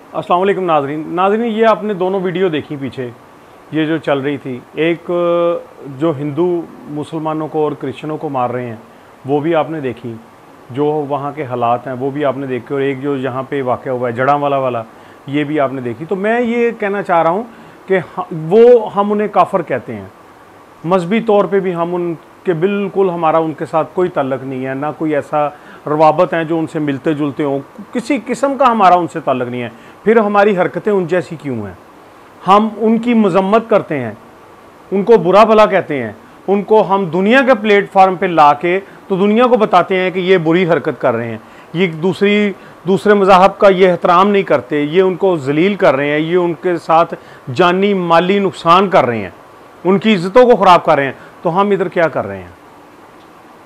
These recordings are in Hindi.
अस्सलाम वालेकुम नाज़रीन, ये आपने दोनों वीडियो देखी पीछे, ये जो चल रही थी। एक जो हिंदू मुसलमानों को और क्रिश्चियनों को मार रहे हैं वो भी आपने देखी, जो वहाँ के हालात हैं वो भी आपने देखे, और एक जो यहाँ पे वाक़या हुआ है जड़ांवाला वाला, ये भी आपने देखी। तो मैं ये कहना चाह रहा हूँ कि हम उन्हें काफ़र कहते हैं, मजहबी तौर पे भी हम उनके बिल्कुल, हमारा उनके साथ कोई ताल्लुक़ नहीं है, ना कोई ऐसा रवाबत हैं जो उनसे मिलते जुलते हों, किसी किस्म का हमारा उनसे ताल्लुक़ नहीं है। फिर हमारी हरकतें उन जैसी क्यों हैं? हम उनकी मजम्मत करते हैं, उनको बुरा भला कहते हैं, उनको हम दुनिया के प्लेटफार्म पे ला के तो दुनिया को बताते हैं कि ये बुरी हरकत कर रहे हैं, ये दूसरे मज़ाहब का ये एहतराम नहीं करते, ये उनको जलील कर रहे हैं, ये उनके साथ जानी माली नुकसान कर रहे हैं, उनकी इज़्ज़तों को ख़राब कर रहे हैं। तो हम इधर क्या कर रहे हैं?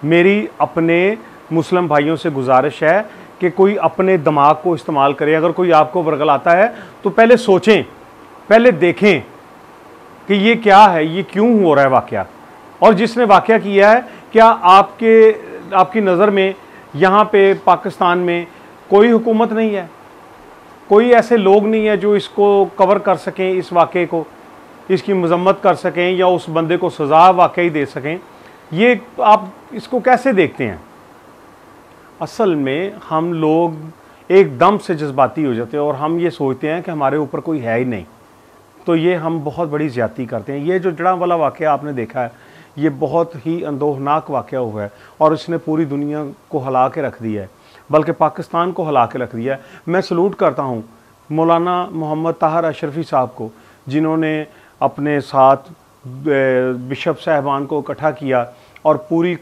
मेरी अपने मुस्लिम भाइयों से गुजारिश है कि कोई अपने दिमाग को इस्तेमाल करे। अगर कोई आपको बरगलाता है तो पहले सोचें, पहले देखें कि ये क्या है, ये क्यों हो रहा है वाक़या, और जिसने वाक़या किया है क्या आपकी नज़र में यहाँ पे पाकिस्तान में कोई हुकूमत नहीं है, कोई ऐसे लोग नहीं है जो इसको कवर कर सकें, इस वाक़े को, इसकी मजम्मत कर सकें या उस बंदे को सज़ा वाकई दे सकें? ये आप इसको कैसे देखते हैं? असल में हम लोग एकदम से जज्बाती हो जाते हैं और हम ये सोचते हैं कि हमारे ऊपर कोई है ही नहीं, तो ये हम बहुत बड़ी ज़्यादती करते हैं। ये जो जड़ांवाला वाक़या आपने देखा है, ये बहुत ही अंदोहनाक वाक़या हुआ है और इसने पूरी दुनिया को हिला के रख दिया है, बल्कि पाकिस्तान को हिला के रख दिया है। मैं सलूट करता हूँ मौलाना मोहम्मद ताहिर अशरफी साहब को, जिन्होंने अपने साथ बिशप साहबान को इकट्ठा किया और पूरी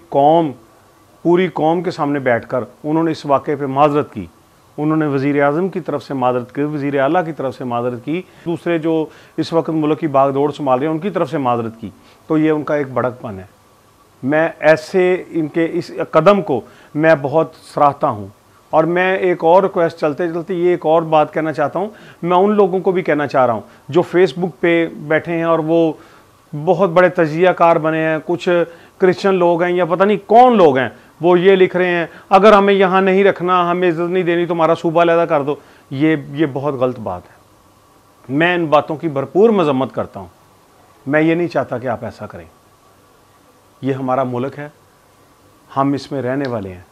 कौम के सामने बैठकर उन्होंने इस वाक़े पे माज़रत की। उन्होंने वज़ीर आज़म की तरफ से माज़रत की, वज़ीर आला की तरफ से माज़रत की, दूसरे जो इस वक्त मुल्क की बागडोर संभाल रहे हैं उनकी तरफ से माज़रत की। तो ये उनका एक बड़कपन है। मैं ऐसे इनके इस कदम को मैं बहुत सराहता हूँ। और मैं एक और रिक्वेस्ट चलते चलते ये एक और बात कहना चाहता हूँ। मैं उन लोगों को भी कहना चाह रहा हूँ जो फेसबुक पे बैठे हैं और वो बहुत बड़े तजियाकार बने हैं, कुछ क्रिश्चियन लोग हैं या पता नहीं कौन लोग हैं, वो ये लिख रहे हैं अगर हमें यहाँ नहीं रखना, हमें इज्जत नहीं देनी तो हमारा सूबा अलहदा कर दो। ये बहुत गलत बात है। मैं इन बातों की भरपूर मजम्मत करता हूँ। मैं ये नहीं चाहता कि आप ऐसा करें। ये हमारा मुल्क है, हम इसमें रहने वाले हैं,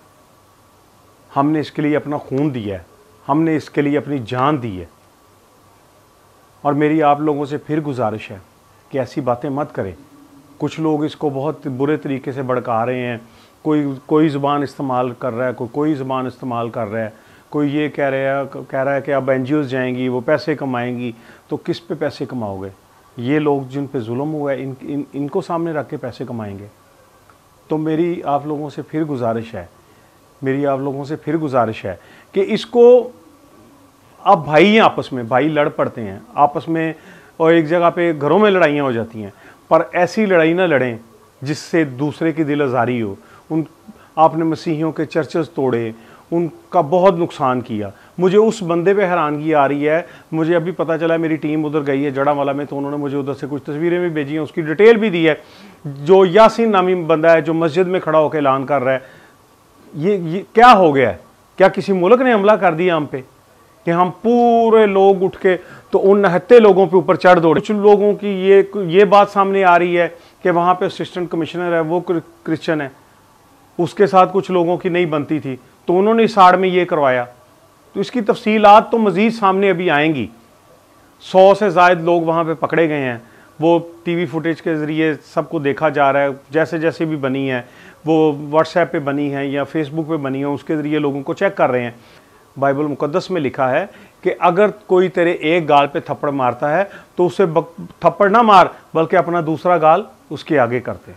हमने इसके लिए अपना खून दिया है, हमने इसके लिए अपनी जान दी है। और मेरी आप लोगों से फिर गुजारिश है कि ऐसी बातें मत करें। कुछ लोग इसको बहुत बुरे तरीके से भड़का रहे हैं, कोई ज़ुबान इस्तेमाल कर रहा है, कोई ज़ुबान इस्तेमाल कर रहा है, कोई ये कह रहा है कि अब NGOs जाएंगी, वो पैसे कमाएंगी। तो किस पे पैसे कमाओगे? ये लोग जिन पे जुल्म हुआ है इनको सामने रख के पैसे कमाएंगे। तो मेरी आप लोगों से फिर गुजारिश है कि इसको, अब भाई हैं आपस में, भाई लड़ पड़ते हैं आपस में और एक जगह पे घरों में लड़ाइयाँ हो जाती हैं, पर ऐसी लड़ाई ना लड़ें जिससे दूसरे की दिल आज़ारी हो। आपने मसीहियों के चर्चेस तोड़े, उनका बहुत नुकसान किया। मुझे उस बंदे पे हैरानगी आ रही है। मुझे अभी पता चला, मेरी टीम उधर गई है जड़ांवाला में, तो उन्होंने मुझे उधर से कुछ तस्वीरें भी भेजी हैं, उसकी डिटेल भी दी है। जो यासीन नामी बंदा है जो मस्जिद में खड़ा होकर ऐलान कर रहा है, ये क्या हो गया है? क्या किसी मुल्क ने हमला कर दिया हम पे कि हम पूरे लोग उठ के तो उन नहत्ते लोगों पे ऊपर चढ़ दौड़े? कुछ लोगों की ये बात सामने आ रही है कि वहाँ पे असिस्टेंट कमिश्नर है वो क्रिश्चियन है, उसके साथ कुछ लोगों की नहीं बनती थी तो उन्होंने इस आड़ में ये करवाया। तो इसकी तफसीलात तो मज़ीद सामने अभी आएंगी। 100 से ज़ायद लोग वहाँ पे पकड़े गए हैं, वो टीवी फुटेज के ज़रिए सबको देखा जा रहा है। जैसे जैसे भी बनी है, वो व्हाट्सएप पे बनी है या फेसबुक पे बनी है, उसके ज़रिए लोगों को चेक कर रहे हैं। बाइबल मुकद्दस में लिखा है कि अगर कोई तेरे एक गाल पे थप्पड़ मारता है तो उसे थप्पड़ ना मार, बल्कि अपना दूसरा गाल उसके आगे करते।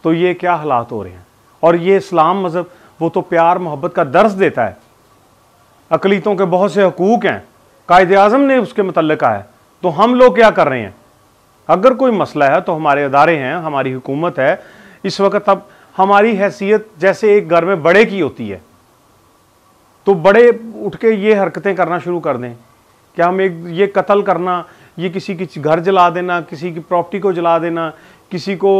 तो ये क्या हालात हो रहे हैं? और ये इस्लाम मज़हब वो तो प्यार मोहब्बत का दर्स देता है। अक़लीतों के बहुत से हकूक़ हैं, कायदे आज़म ने उसके मुतल्लिक़ कहा है। तो हम लोग क्या कर रहे हैं? अगर कोई मसला है तो हमारे अदारे हैं, हमारी हुकूमत है इस वक्त। अब हमारी हैसियत जैसे एक घर में बड़े की होती है, तो बड़े उठ के ये हरकतें करना शुरू कर दें। क्या हम ये कत्ल करना, ये किसी की घर जला देना, किसी की प्रॉपर्टी को जला देना, किसी को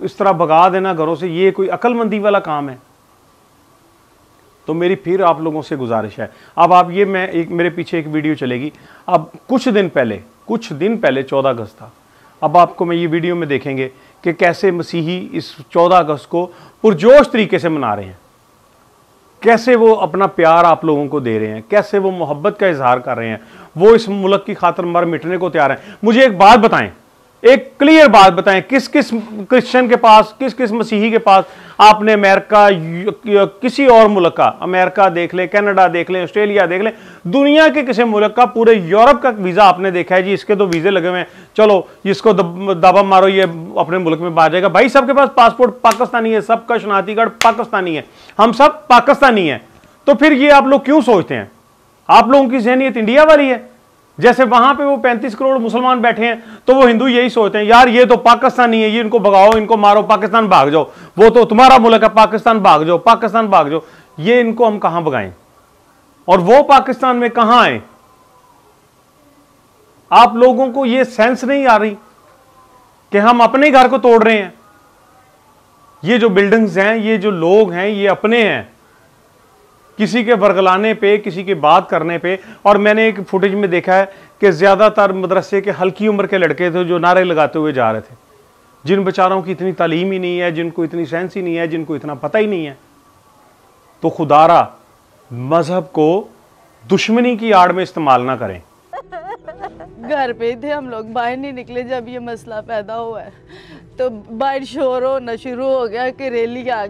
इस तरह भगा देना घरों से, ये कोई अक्लमंदी वाला काम है? तो मेरी फिर आप लोगों से गुजारिश है, अब आप ये मेरे पीछे एक वीडियो चलेगी, अब कुछ दिन पहले 14 अगस्त था, अब आपको मैं ये वीडियो में देखेंगे कि कैसे मसीही इस 14 अगस्त को पुरजोश तरीके से मना रहे हैं, कैसे वो अपना प्यार आप लोगों को दे रहे हैं, कैसे वो मोहब्बत का इजहार कर रहे हैं, वो इस मुल्क की खातिर मर मिटने को तैयार हैं। मुझे एक बात बताएं, एक क्लियर बात बताएं, किस किस क्रिश्चियन के पास, किस किस मसीही के पास आपने अमेरिका, किसी और मुल्क का, अमेरिका देख लें, कनाडा देख लें, ऑस्ट्रेलिया देख लें, दुनिया के किसी मुल्क का, पूरे यूरोप का वीज़ा आपने देखा है जी, इसके तो वीज़े लगे हुए हैं, चलो इसको दावा मारो ये अपने मुल्क में आ जाएगा। भाई सबके पास पासपोर्ट पाकिस्तानी है, सबका शनाख्ती कार्ड पाकिस्तानी है, हम सब पाकिस्तानी हैं, तो फिर ये आप लोग क्यों सोचते हैं? आप लोगों की ज़हनियत इंडिया वाली है। जैसे वहां पे वो 35 करोड़ मुसलमान बैठे हैं, तो वो हिंदू यही सोचते हैं, यार ये तो पाकिस्तानी है, ये इनको भगाओ, इनको मारो, पाकिस्तान भाग जाओ, वो तो तुम्हारा मुल्क है, पाकिस्तान भाग जाओ, पाकिस्तान भाग जाओ। ये इनको हम कहां भगाएं और वो पाकिस्तान में कहां आए? आप लोगों को ये सेंस नहीं आ रही कि हम अपने घर को तोड़ रहे हैं? ये जो बिल्डिंग्स हैं, ये जो लोग हैं, ये अपने हैं, किसी के वर्गलाने पे, किसी की बात करने पे। और मैंने एक फुटेज में देखा है कि ज़्यादातर मदरसे के हल्की उम्र के लड़के थे जो नारे लगाते हुए जा रहे थे, जिन बेचारों की इतनी तालीम ही नहीं है, जिनको इतनी सेंस ही नहीं है, जिनको इतना पता ही नहीं है। तो खुदारा मजहब को दुश्मनी की आड़ में इस्तेमाल ना करें। घर पे ही थे हम लोग, बाहर नहीं निकले जब ये मसला पैदा हुआ है। तो बाहर शोर होना शुरू हो गया कि रैली आ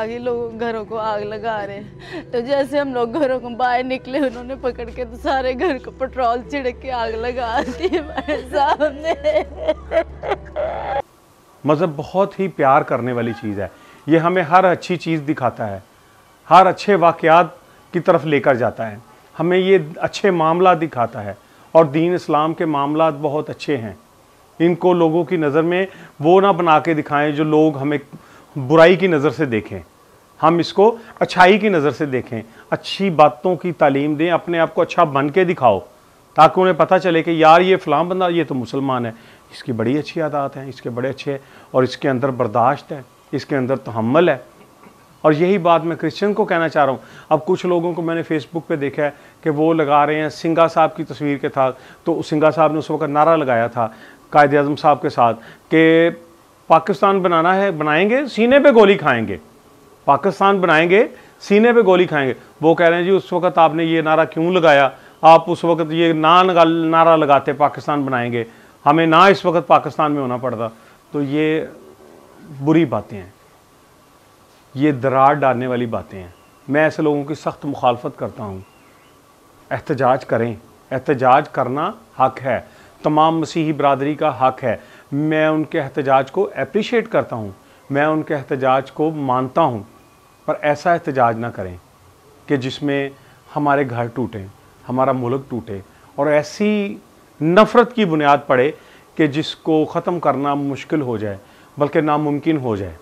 गई, लोग घरों को आग लगा रहे हैं। तो जैसे हम लोग घरों को बाहर निकले, उन्होंने पकड़ के तो सारे घर को पेट्रोल छिड़क के आग लगा दी हमारे सामने। मज़हब बहुत ही प्यार करने वाली चीज़ है, ये हमें हर अच्छी चीज़ दिखाता है, हर अच्छे वाक़यात की तरफ लेकर जाता है, हमें ये अच्छे मामला दिखाता है। और दीन इस्लाम के मामलात बहुत अच्छे हैं, इनको लोगों की नज़र में वो ना बना के दिखाएं जो लोग हमें बुराई की नज़र से देखें, हम इसको अच्छाई की नज़र से देखें, अच्छी बातों की तालीम दें, अपने आप को अच्छा बन के दिखाओ, ताकि उन्हें पता चले कि यार ये फ़लाँ बंदा, ये तो मुसलमान है, इसकी बड़ी अच्छी आदत हैं, इसके बड़े अच्छे, और इसके अंदर बर्दाश्त है, इसके अंदर तहम्मुल है। और यही बात मैं क्रिश्चियन को कहना चाह रहा हूँ। अब कुछ लोगों को मैंने फेसबुक पे देखा है कि वो लगा रहे हैं, सिंघा साहब की तस्वीर के था, तो सिंघा साहब ने उस वक्त नारा लगाया था कायद आज़म साहब के साथ कि पाकिस्तान बनाना है, बनाएंगे सीने पे गोली खाएंगे, पाकिस्तान बनाएंगे सीने पे गोली खाएंगे। वो कह रहे हैं जी उस वक्त आपने ये नारा क्यों लगाया, आप उस वक्त ये नारा लगाते पाकिस्तान बनाएंगे, हमें ना इस वक्त पाकिस्तान में होना पड़ता। तो ये बुरी बातें हैं, ये दरार डालने वाली बातें हैं। मैं ऐसे लोगों की सख्त मुखालफत करता हूँ। एहतजाज करें, एहतजाज करना हक है, तमाम मसीही बरादरी का हक है। मैं उनके एहतजाज को अप्रिशिएट करता हूँ, मैं उनके एहतजाज को मानता हूँ, पर ऐसा एहतजाज ना करें कि जिसमें हमारे घर टूटें, हमारा मुल्क टूटे, और ऐसी नफ़रत की बुनियाद पड़े कि जिसको ख़त्म करना मुश्किल हो जाए, बल्कि नामुमकिन हो जाए।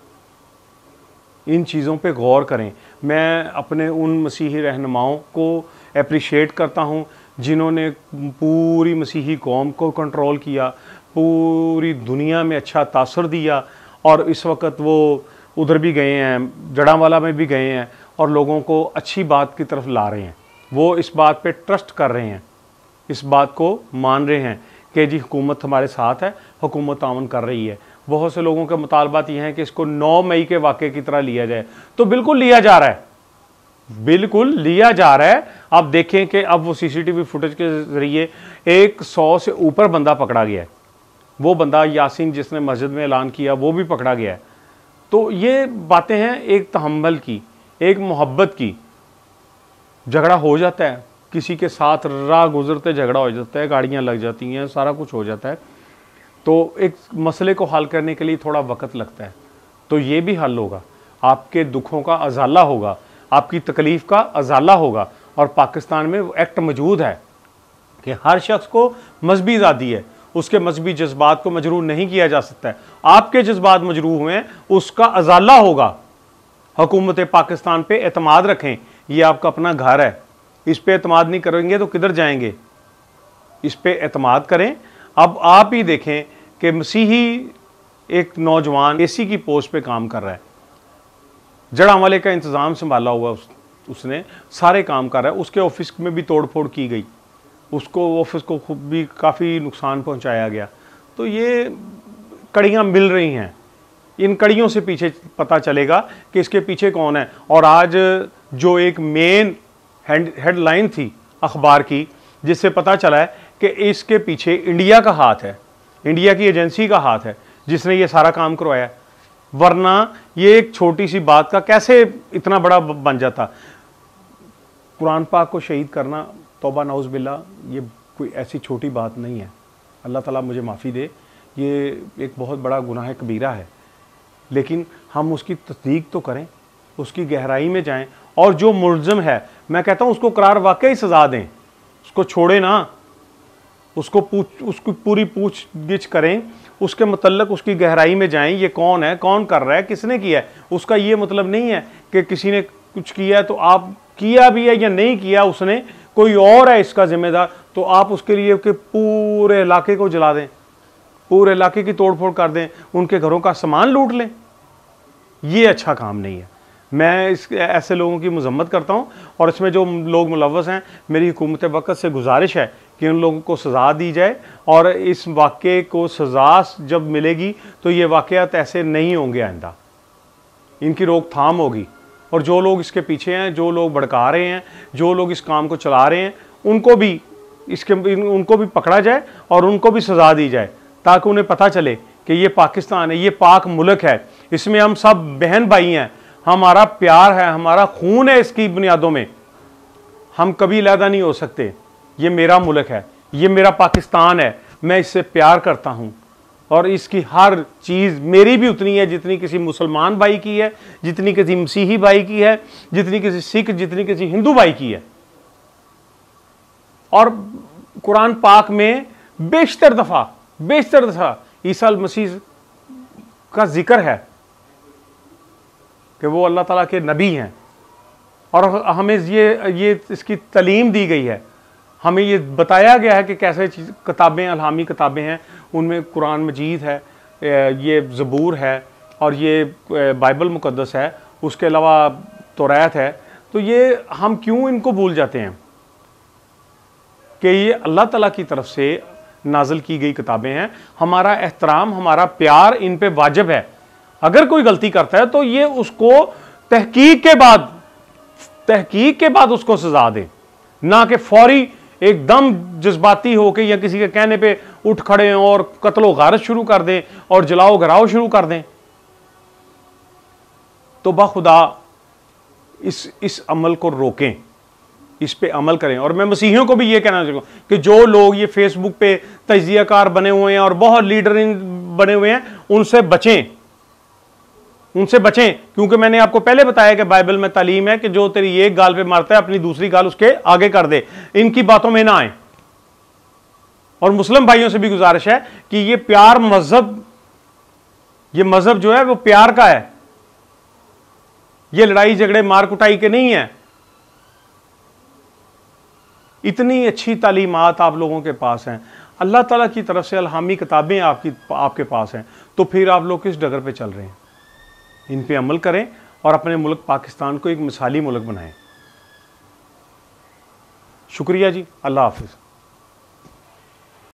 इन चीज़ों पे गौर करें। मैं अपने उन मसीही रहनुमाओं को अप्रिशिएट करता हूँ जिन्होंने पूरी मसीही कौम को कंट्रोल किया, पूरी दुनिया में अच्छा तासर दिया, और इस वक्त वो उधर भी गए हैं, जड़ांवाला में भी गए हैं, और लोगों को अच्छी बात की तरफ ला रहे हैं। वो इस बात पे ट्रस्ट कर रहे हैं, इस बात को मान रहे हैं कि जी हुकूमत हमारे साथ है, हुकूमत तावन कर रही है। बहुत से लोगों के मुतालबात ये हैं कि इसको 9 मई के वाक़े की तरह लिया जाए, तो बिल्कुल लिया जा रहा है, बिल्कुल लिया जा रहा है। आप देखें कि अब वो सीसीटीवी फुटेज के ज़रिए 100 से ऊपर बंदा पकड़ा गया है। वो बंदा यासीन जिसने मस्जिद में ऐलान किया वो भी पकड़ा गया है। तो ये बातें हैं एक तहम्मुल की, एक मोहब्बत की। झगड़ा हो जाता है, किसी के साथ राह गुजरते झगड़ा हो जाता है, गाड़ियाँ लग जाती हैं, सारा कुछ हो जाता है, तो एक मसले को हल करने के लिए थोड़ा वक्त लगता है। तो ये भी हल होगा, आपके दुखों का अजाला होगा, आपकी तकलीफ़ का अजाला होगा। और पाकिस्तान में वो एक्ट मौजूद है कि हर शख्स को मजहबी आज़ादी है, उसके मजहबी जज्बात को मजरूह नहीं किया जा सकता है। आपके जज्बात मजरूह हुए हैं, उसका अजाला होगा। हुकूमत पाकिस्तान पे एतमाद रखें, ये आपका अपना घर है, इस पे एतमाद नहीं करेंगे तो किधर जाएंगे, इस पे एतमाद करें। अब आप ही देखें कि मसीही एक नौजवान एसी की पोस्ट पे काम कर रहा है, जड़ांवाले का इंतज़ाम संभाला हुआ उसने सारे काम कर रहा है। उसके ऑफिस में भी तोड़ फोड़ की गई, उसको ऑफिस को खुद भी काफ़ी नुकसान पहुंचाया गया। तो ये कड़ियाँ मिल रही हैं, इन कड़ियों से पीछे पता चलेगा कि इसके पीछे कौन है। और आज जो एक मेन हेडलाइन थी अखबार की, जिससे पता चला है कि इसके पीछे इंडिया का हाथ है, इंडिया की एजेंसी का हाथ है जिसने ये सारा काम करवाया। वरना ये एक छोटी सी बात का कैसे इतना बड़ा बन जाता। कुरान पाक को शहीद करना, तौबा नाउज़ बिल्ला, ये कोई ऐसी छोटी बात नहीं है। अल्लाह ताला मुझे माफ़ी दे, ये एक बहुत बड़ा गुनाह कबीरा है। लेकिन हम उसकी तस्दीक तो करें, उसकी गहराई में जाएं, और जो मुल्ज़िम है मैं कहता हूँ उसको करार वाकई सज़ा दें, उसको छोड़े ना, उसकी पूरी पूछगिछ करें, उसके मतलब उसकी गहराई में जाएं, ये कौन है, कौन कर रहा है, किसने किया है। उसका ये मतलब नहीं है कि किसी ने कुछ किया है तो आप किया भी है या नहीं किया उसने, कोई और है इसका जिम्मेदार, तो आप उसके लिए कि पूरे इलाके को जला दें, पूरे इलाके की तोड़फोड़ कर दें, उनके घरों का सामान लूट लें। ये अच्छा काम नहीं है। मैं ऐसे लोगों की मजम्मत करता हूँ, और इसमें जो लोग मुलव्वस हैं, मेरी हुकूमत वक़्त से गुजारिश है कि उन लोगों को सज़ा दी जाए, और इस वाक़े को सज़ा जब मिलेगी तो ये वाक़यात ऐसे नहीं होंगे आइंदा, इनकी रोकथाम होगी। और जो लोग इसके पीछे हैं, जो लोग भड़का रहे हैं, जो लोग इस काम को चला रहे हैं, उनको भी पकड़ा जाए और उनको भी सज़ा दी जाए, ताकि उन्हें पता चले कि ये पाकिस्तान है, ये पाक मुल्क है, इसमें हम सब बहन भाई हैं, हमारा प्यार है, हमारा खून है। इसकी बुनियादों में हम कभी अलहदा नहीं हो सकते। ये मेरा मुल्क है, ये मेरा पाकिस्तान है, मैं इससे प्यार करता हूँ, और इसकी हर चीज़ मेरी भी उतनी है जितनी किसी मुसलमान भाई की है, जितनी किसी मसीही भाई की है, जितनी किसी सिख, जितनी किसी हिंदू भाई की है। और कुरान पाक में बेशतर दफ़ा ईसा मसीह का जिक्र है कि वो अल्लाह ताला के नबी हैं, और हमें ये इसकी तालीम दी गई है, हमें ये बताया गया है कि कैसे किताबें, अलहामी किताबें हैं, उनमें कुरान मजीद है, ये ज़बूर है, और ये बाइबल मुक़द्दस है, उसके अलावा तौरात है। तो ये हम क्यों इनको भूल जाते हैं कि ये अल्लाह ताला की तरफ से नाज़िल की गई किताबें हैं। हमारा एहतराम, हमारा प्यार इन पे वाजिब है। अगर कोई गलती करता है तो ये उसको तहकीक के बाद उसको सजा दें, ना कि फौरी एकदम जज्बाती होकर या किसी के कहने पे उठ खड़े हों और कत्लो गारत शुरू कर दें और जलाओ घराओ शुरू कर दें। तो बाखुदा इस अमल को रोकें, इस पे अमल करें। और मैं मसीहियों को भी ये कहना चाहूँगा कि जो लोग ये फेसबुक पे तज्जियाकार बने हुए हैं और बहुत लीडर बने हुए हैं, उनसे बचें, क्योंकि मैंने आपको पहले बताया कि बाइबल में तालीम है कि जो तेरी एक गाल पे मारता है अपनी दूसरी गाल उसके आगे कर दे। इनकी बातों में ना आए। और मुस्लिम भाइयों से भी गुजारिश है कि ये प्यार मजहब जो है वो प्यार का है, ये लड़ाई झगड़े मार कुटाई के नहीं है। इतनी अच्छी तालीमात आप लोगों के पास हैं, अल्लाह ताला की तरफ से अलहामी किताबें आपके पास हैं, तो फिर आप लोग किस डगर पे चल रहे हैं? इन पे अमल करें और अपने मुल्क पाकिस्तान को एक मिसाली मुल्क बनाएं। शुक्रिया जी, अल्लाह हाफिज़।